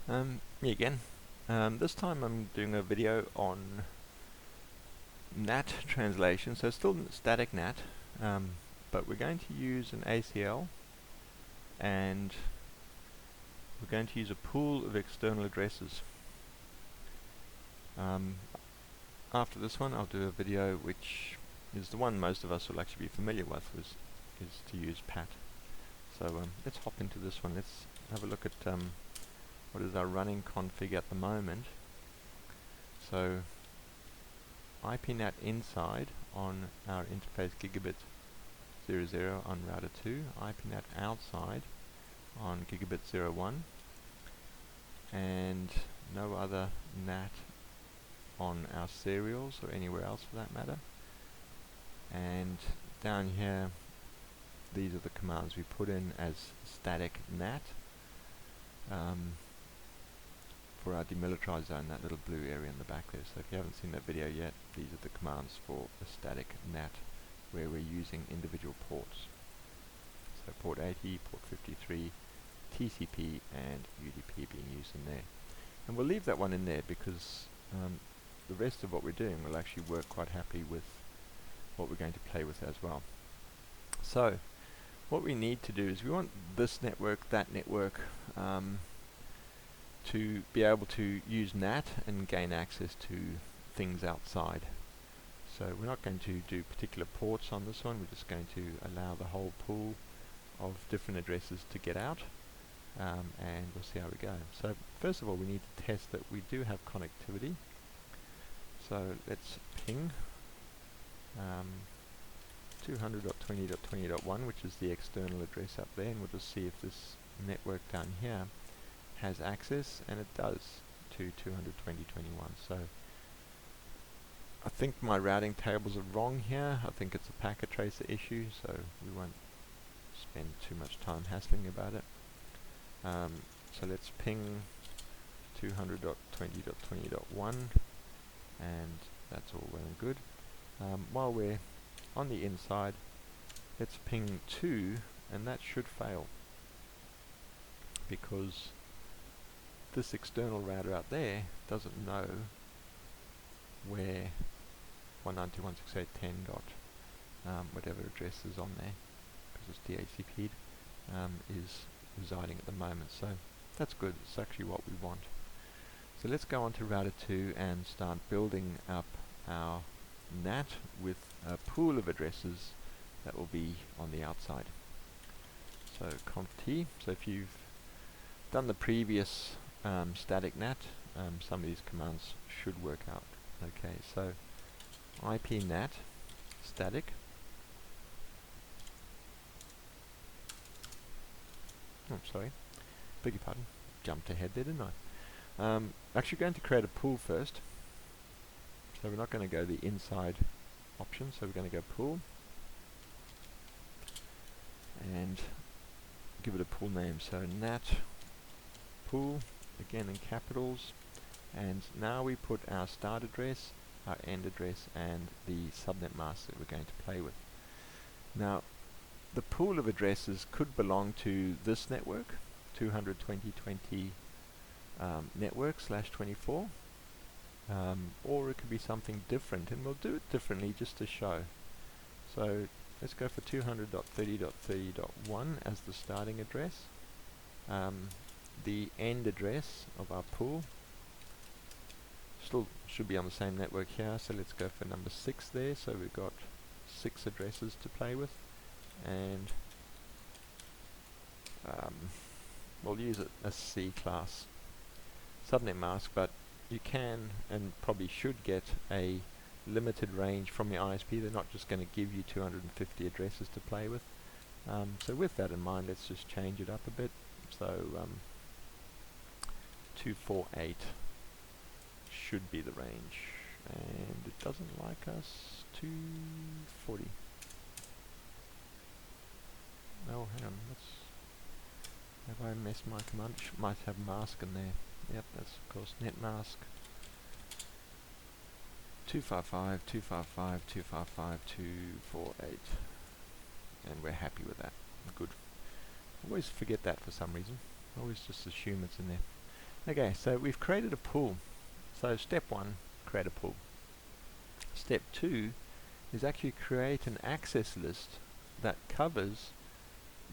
Me again. This time I'm doing a video on NAT translation, so still static NAT, but we're going to use an ACL and we're going to use a pool of external addresses. After this one I'll do a video which is the one most of us will actually be familiar with, is to use PAT. So let's hop into this one. Let's have a look at what is our running config at the moment. So IPNAT inside on our interface gigabit 00 on router 2, IPNAT outside on gigabit 01, and no other NAT on our serials or anywhere else for that matter. And down here, these are the commands we put in as static NAT for our demilitarized zone, that little blue area in the back there. So if you haven't seen that video yet, these are the commands for a static NAT where we're using individual ports. So port 80, port 53, TCP and UDP being used in there. And we'll leave that one in there because the rest of what we're doing will actually work quite happily with what we're going to play with as well. So what we need to do is we want this network, that network, to be able to use NAT and gain access to things outside. So we're not going to do particular ports on this one, we're just going to allow the whole pool of different addresses to get out, and we'll see how we go. So first of all we need to test that we do have connectivity. So let's ping 200.20.20.1, which is the external address up there, and we'll just see if this network down here has access, and it does, to 200.20.21. So I think my routing tables are wrong here. I think it's a packet tracer issue, so we won't spend too much time hassling about it. So let's ping 200.20.20.1, and that's all well and good. While we're on the inside, let's ping 2, and that should fail because this external router out there doesn't know where 192.168.10 dot whatever address is on there, because it's DHCP'd, is residing at the moment. So that's good, it's actually what we want. So let's go on to router 2 and start building up our NAT with a pool of addresses that will be on the outside. So conft, so if you've done the previous static NAT, some of these commands should work out. Okay, so IPNAT static, oh sorry, beg your pardon, jumped ahead there, didn't I? Actually going to create a pool first, so we're not going to go the inside option, so we're going to go pool and give it a pool name. So NAT pool, again in capitals, and now we put our start address, our end address, and the subnet mask that we're going to play with. Now the pool of addresses could belong to this network, 200.20.20 network /24, or it could be something different, and we'll do it differently just to show. So let's go for 200.30.30.1 as the starting address. The end address of our pool still should be on the same network here, so let's go for number 6 there. So we've got 6 addresses to play with, and we'll use it as C class subnet mask, but you can and probably should get a limited range from your ISP. They're not just going to give you 250 addresses to play with. So with that in mind, let's just change it up a bit. So 248 should be the range, and it doesn't like us. 240. Oh, hang on. Have I messed my command? Might have mask in there. Yep, that's of course net mask. 255, 255, 255, 248, and we're happy with that. Good. Always forget that for some reason. Always just assume it's in there. Okay, so we've created a pool. So step 1, create a pool. Step 2 is actually create an access list that covers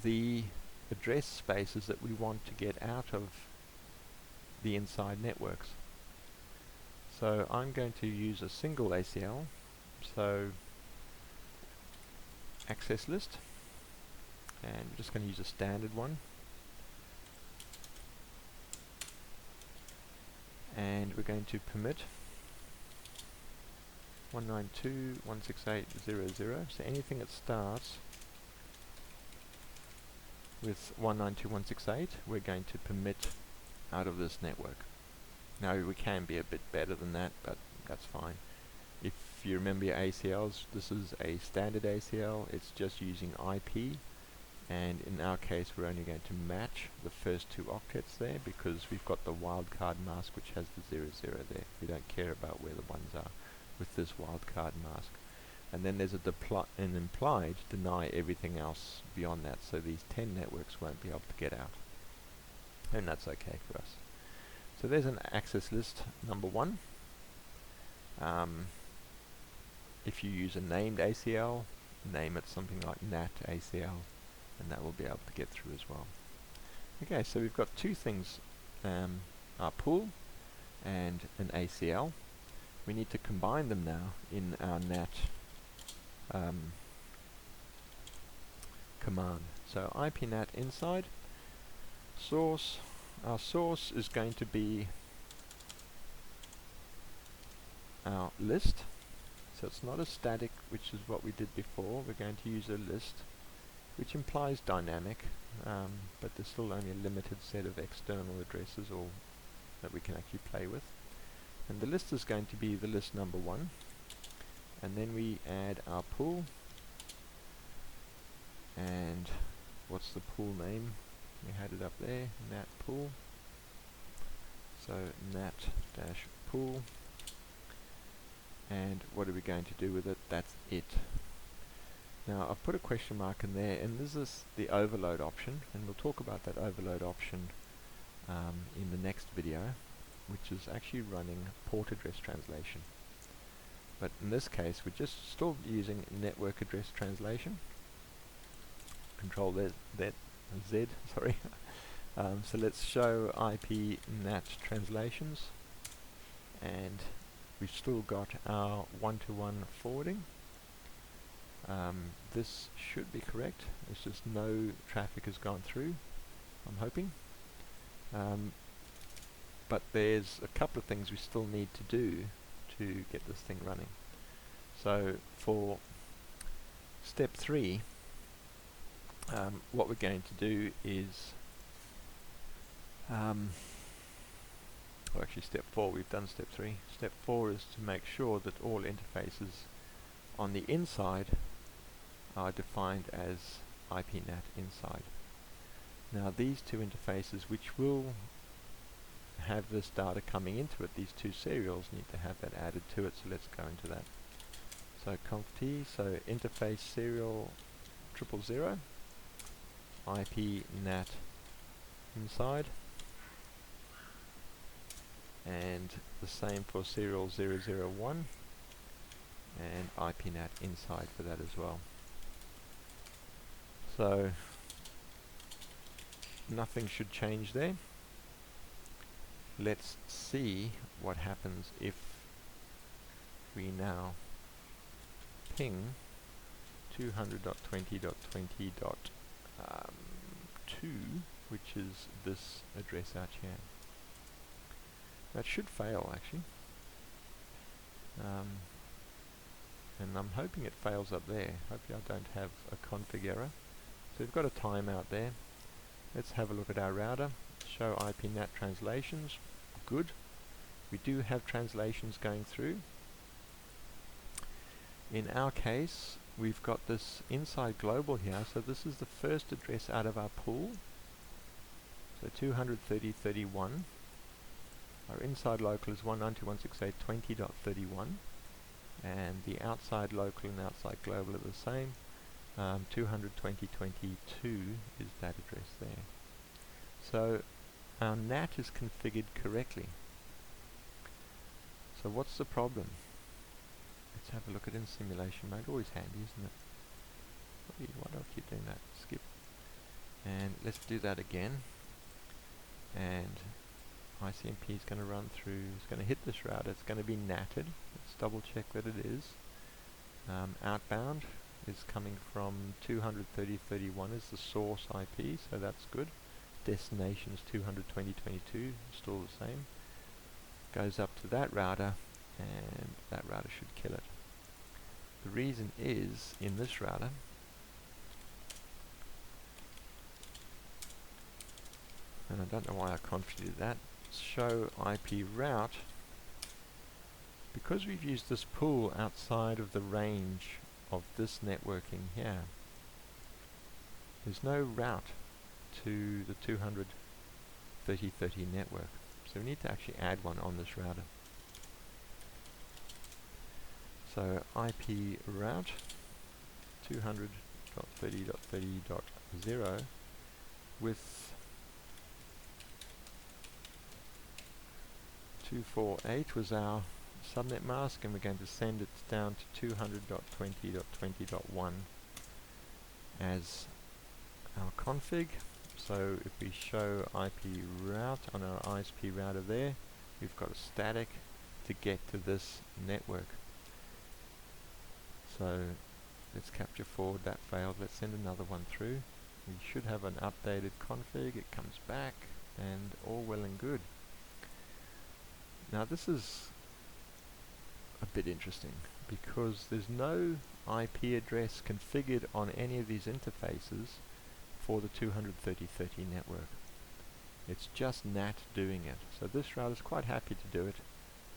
the address spaces that we want to get out of the inside networks. So I'm going to use a single ACL, so access list, and we're just going to use a standard one, and we're going to permit 192.168.0.0, so anything that starts with 192.168 we're going to permit out of this network. Now we can be a bit better than that, but that's fine. If you remember your ACLs, this is a standard ACL, it's just using IP, and in our case we're only going to match the first 2 octets there because we've got the wildcard mask which has the 00 there. We don't care about where the ones are with this wildcard mask. And then there's an implied deny everything else beyond that, so these 10 networks won't be able to get out. And that's okay for us. So there's an access list number 1. If you use a named ACL, name it something like NAT ACL, and that will be able to get through as well. Okay, so we've got 2 things, our pool and an ACL. We need to combine them now in our NAT command. So IPNAT inside source, our source is going to be our list. So it's not a static, which is what we did before. We're going to use a list, which implies dynamic, but there's still only a limited set of external addresses or that we can actually play with. And the list is going to be the list number 1, and then we add our pool, and what's the pool name? We had it up there, NAT pool. So NAT-pool, and what are we going to do with it? That's it. Now I've put a question mark in there, and this is the overload option, and we'll talk about that overload option in the next video, which is actually running port address translation. But in this case we're just still using network address translation. Control Z, sorry. So let's show IP NAT translations, and we've still got our one-to-one forwarding. This should be correct. It's just no traffic has gone through, I'm hoping. But there's a couple of things we still need to do to get this thing running. So for step 3, what we're going to do is, or actually step 4, we've done step 3. Step 4 is to make sure that all interfaces on the inside are defined as IPNAT inside. Now these 2 interfaces, which will have this data coming into it, these 2 serials need to have that added to it, so let's go into that. So conft, so interface serial 000, IPNAT inside, and the same for serial 001 and IPNAT inside for that as well. So nothing should change there. Let's see what happens if we now ping 200.20.20.2, which is this address out here. That should fail actually, and I'm hoping it fails up there. Hopefully I don't have a config error. So we've got a timeout there. Let's have a look at our router. Show IPNAT translations. Good. We do have translations going through. In our case, we've got this inside global here, so this is the first address out of our pool. So 230.31. Our inside local is 192.168.20.31, and the outside local and outside global are the same. 200.20.22 is that address there. So our NAT is configured correctly. So what's the problem? Let's have a look at it in simulation mode. Always handy, isn't it? Why do I keep doing that? Skip. And let's do that again. And ICMP is going to run through, it's going to hit this router, it's going to be NATed. Let's double check that it is. Outbound is coming from 230.31 is the source IP, so that's good. Destination is 220.22, still the same. Goes up to that router, and that router should kill it. The reason is, in this router, and I don't know why I configured that, show IP route, because we've used this pool outside of the range of this networking here, there's no route to the 230.30 network. So we need to actually add one on this router. So IP route 200.30.30.0 with 248 was our subnet mask, and we're going to send it down to 200.20.20.1 as our config. So if we show IP route on our ISP router there, we've got a static to get to this network. So let's capture forward, that failed. Let's send another one through. We should have an updated config. It comes back and all well and good. Now this is a bit interesting because there's no IP address configured on any of these interfaces for the 230.30 network. It's just NAT doing it. So this router is quite happy to do it.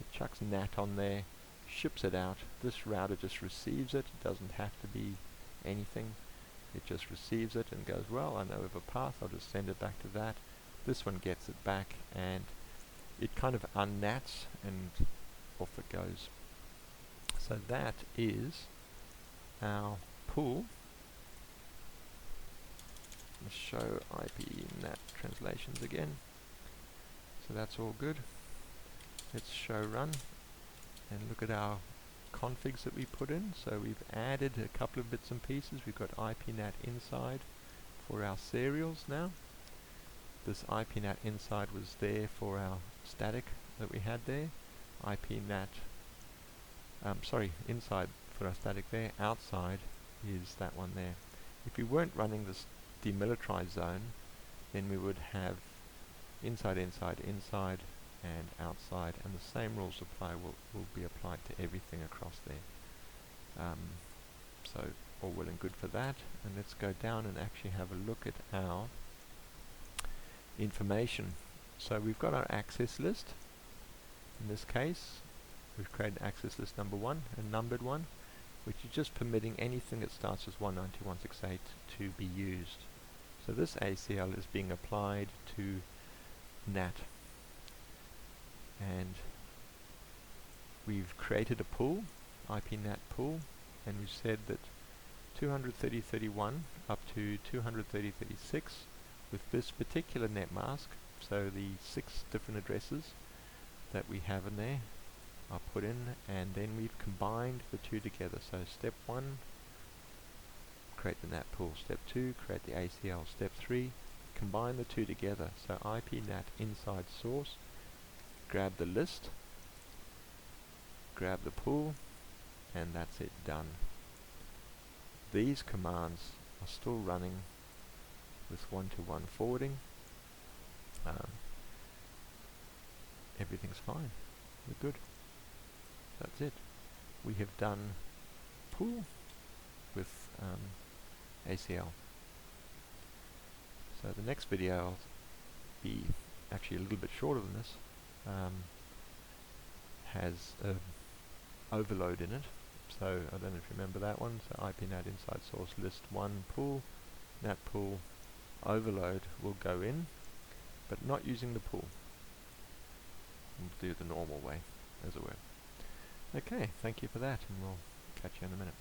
It chucks NAT on there, ships it out. This router just receives it. It doesn't have to be anything. It just receives it and goes, well, I know of a path, I'll just send it back to that. This one gets it back and it kind of unnats and off it goes. So that is our pool. Let's show IP NAT translations again. So that's all good. Let's show run and look at our configs that we put in. So we've added a couple of bits and pieces. We've got IP NAT inside for our serials now. This IP NAT inside was there for our static that we had there. IP NAT, inside for our static there. Outside is that one there. If we weren't running this demilitarized zone, then we would have inside, inside, inside, and outside, and the same rules apply will be applied to everything across there. So all well and good for that. And let's go down and actually have a look at our information. So we've got our access list. In this case, we've created access list number 1, a numbered one, which is just permitting anything that starts with 192.168 to be used. So this ACL is being applied to NAT. And we've created a pool, IP NAT pool, and we've said that 230.31 up to 230.36 with this particular net mask, so the 6 different addresses that we have in there are put in, and then we've combined the two together. So step 1, create the NAT pool. Step 2, create the ACL. Step 3, combine the two together. So IP NAT inside source, grab the list, grab the pool, and that's it, done. These commands are still running with one-to-one forwarding. Everything's fine. We're good. That's it. We have done pool with ACL. So the next video will be actually a little bit shorter than this. Has overload in it. So I don't know if you remember that one. So IP NAT inside source list 1 pool, NAT pool overload will go in, but not using the pool. We'll do the normal way, as it were. Okay, thank you for that, and we'll catch you in a minute.